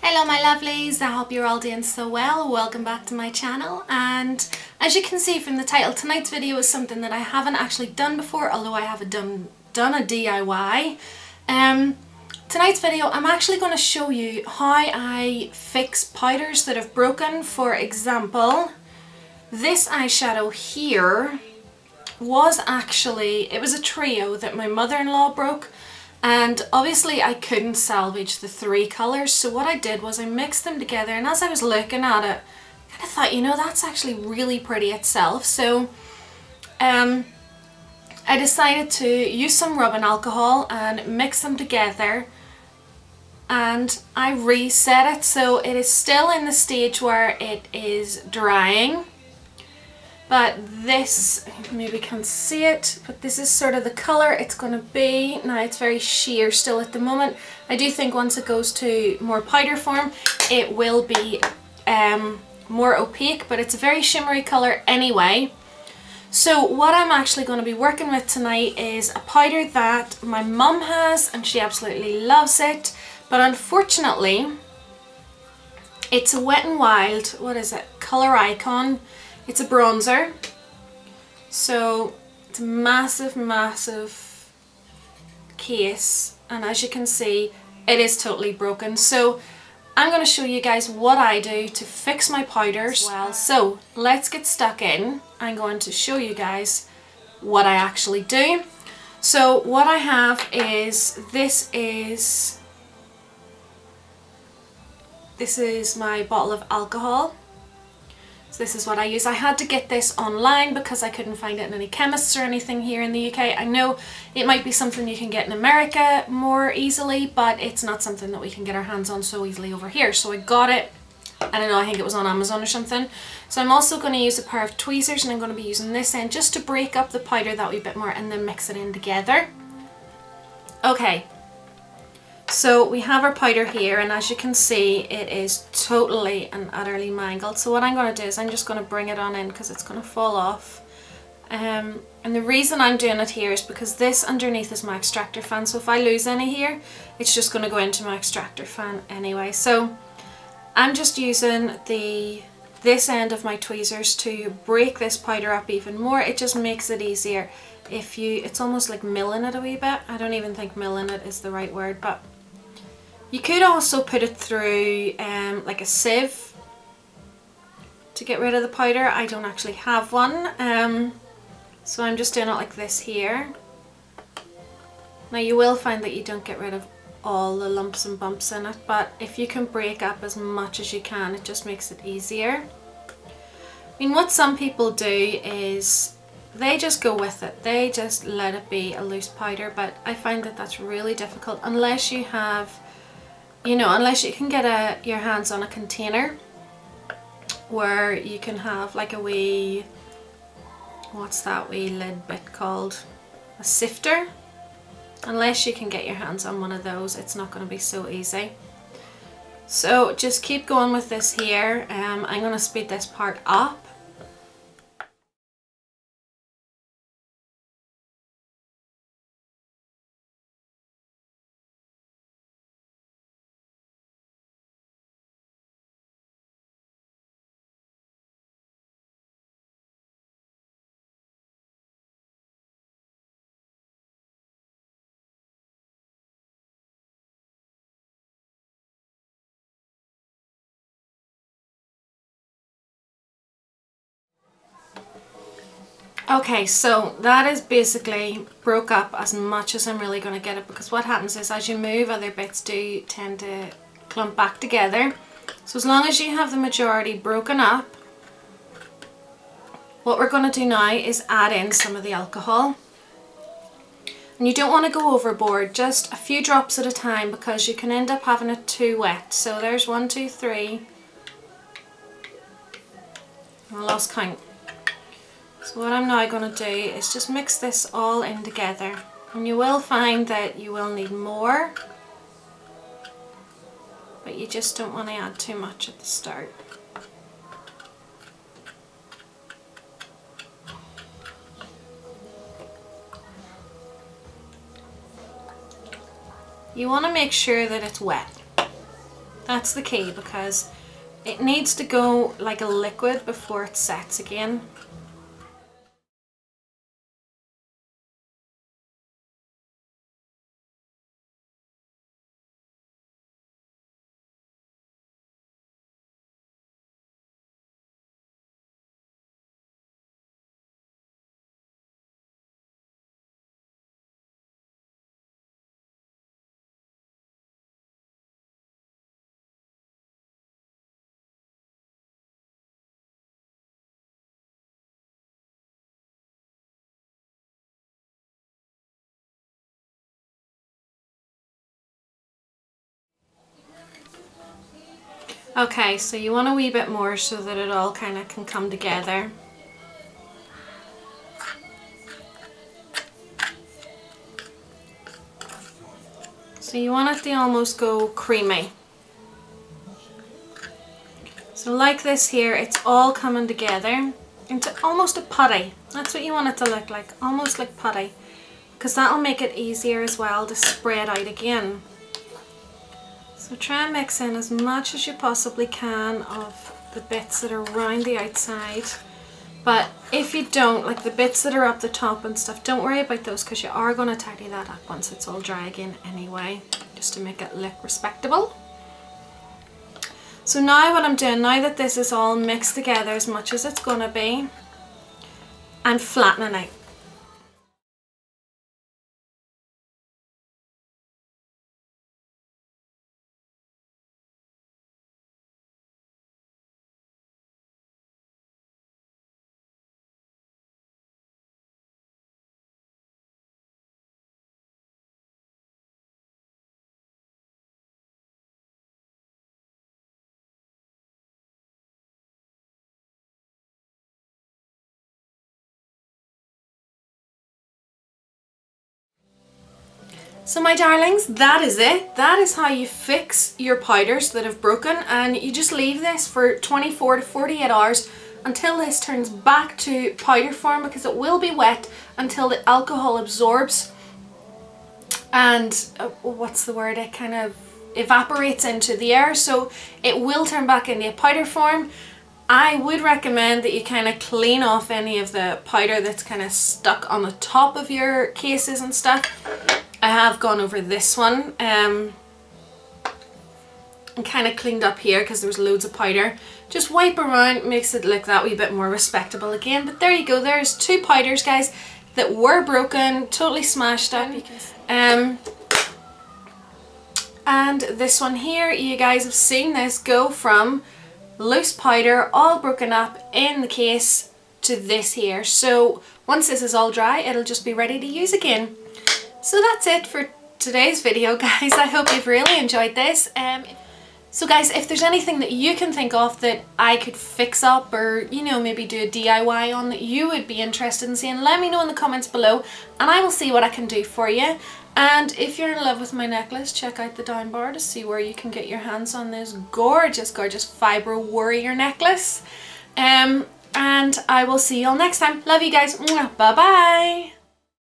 Hello my lovelies, I hope you're all doing so well. Welcome back to my channel, and as you can see from the title, tonight's video is something that I haven't actually done before, although I have done a DIY. Tonight's video I'm actually going to show you how I fix powders that have broken. For example, this eyeshadow here was actually, it was a trio that my mother-in-law broke. And obviously I couldn't salvage the three colours, so what I did was I mixed them together, and as I was looking at it, I kind of thought, you know, that's actually really pretty itself. So I decided to use some rubbing alcohol and mix them together, and I reset it so it is still in the stage where it is drying. But this, maybe can't see it, but this is sort of the colour it's going to be. Now it's very sheer still at the moment. I do think once it goes to more powder form it will be more opaque, but it's a very shimmery colour anyway. So what I'm actually going to be working with tonight is a powder that my mum has, and she absolutely loves it, but unfortunately it's a Wet n Wild, what is it, Colour Icon. It's a bronzer, so it's a massive case, and as you can see it is totally broken. So I'm going to show you guys what I do to fix my powders as well. So let's get stuck in. I'm going to show you guys what I actually do. So what I have is, this is my bottle of alcohol. So this is what I use. I had to get this online because I couldn't find it in any chemists or anything here in the UK. I know it might be something you can get in America more easily, but it's not something that we can get our hands on so easily over here. So I got it, I don't know, I think it was on Amazon or something. So I'm also going to use a pair of tweezers, and I'm going to be using this end just to break up the powder that wee bit more and then mix it in together. Okay. So we have our powder here, and as you can see it is totally and utterly mangled. So what I'm going to do is I'm just going to bring it on in because it's going to fall off. And the reason I'm doing it here is because this underneath is my extractor fan, so if I lose any here it's just going to go into my extractor fan anyway. So I'm just using this end of my tweezers to break this powder up even more. It just makes it easier if you, it's almost like milling it a wee bit. I don't even think milling it is the right word, but you could also put it through like a sieve to get rid of the powder. I don't actually have one, so I'm just doing it like this here. Now you will find that you don't get rid of all the lumps and bumps in it, but if you can break up as much as you can, it just makes it easier. I mean, what some people do is they just go with it, they just let it be a loose powder, but I find that that's really difficult unless you have, you know, unless you can get your hands on a container where you can have like a wee, what's that wee lid bit called? A sifter. Unless you can get your hands on one of those, it's not going to be so easy. So just keep going with this here. I'm going to speed this part up. Okay, so that is basically broke up as much as I'm really going to get it, because what happens is as you move, other bits do tend to clump back together. So as long as you have the majority broken up, what we're going to do now is add in some of the alcohol. And you don't want to go overboard, just a few drops at a time, because you can end up having it too wet. So there's 1, 2, 3. I lost count. So what I'm now going to do is just mix this all in together, and you will find that you will need more, but you just don't want to add too much at the start. You want to make sure that it's wet. That's the key, because it needs to go like a liquid before it sets again. Okay, so you want a wee bit more so that it all kind of can come together. So you want it to almost go creamy. So like this here, it's all coming together into almost a putty. That's what you want it to look like, almost like putty, because that'll make it easier as well to spread out again. So try and mix in as much as you possibly can of the bits that are around the outside. But if you don't, like the bits that are up the top and stuff, don't worry about those, because you are going to tidy that up once it's all dry again anyway, just to make it look respectable. So now what I'm doing, now that this is all mixed together as much as it's going to be, I'm flattening out. So my darlings, that is it. That is how you fix your powders that have broken, and you just leave this for 24 to 48 hours until this turns back to powder form, because it will be wet until the alcohol absorbs and what's the word, it kind of evaporates into the air, so it will turn back into a powder form. I would recommend that you kind of clean off any of the powder that's kind of stuck on the top of your cases and stuff. I have gone over this one and kind of cleaned up here because there was loads of powder. Just wipe around, makes it look that wee bit more respectable again. But there you go, there's two powders, guys, that were broken, totally smashed up. And this one here, you guys have seen this go from loose powder all broken up in the case to this here. So once this is all dry, it'll just be ready to use again. So that's it for today's video, guys. I hope you've really enjoyed this. So guys, if there's anything that you can think of that I could fix up, or you know, maybe do a DIY on that you would be interested in seeing, let me know in the comments below and I will see what I can do for you. And if you're in love with my necklace, check out the down bar to see where you can get your hands on this gorgeous, gorgeous Fibro warrior necklace. And I will see you all next time. Love you guys. Bye bye.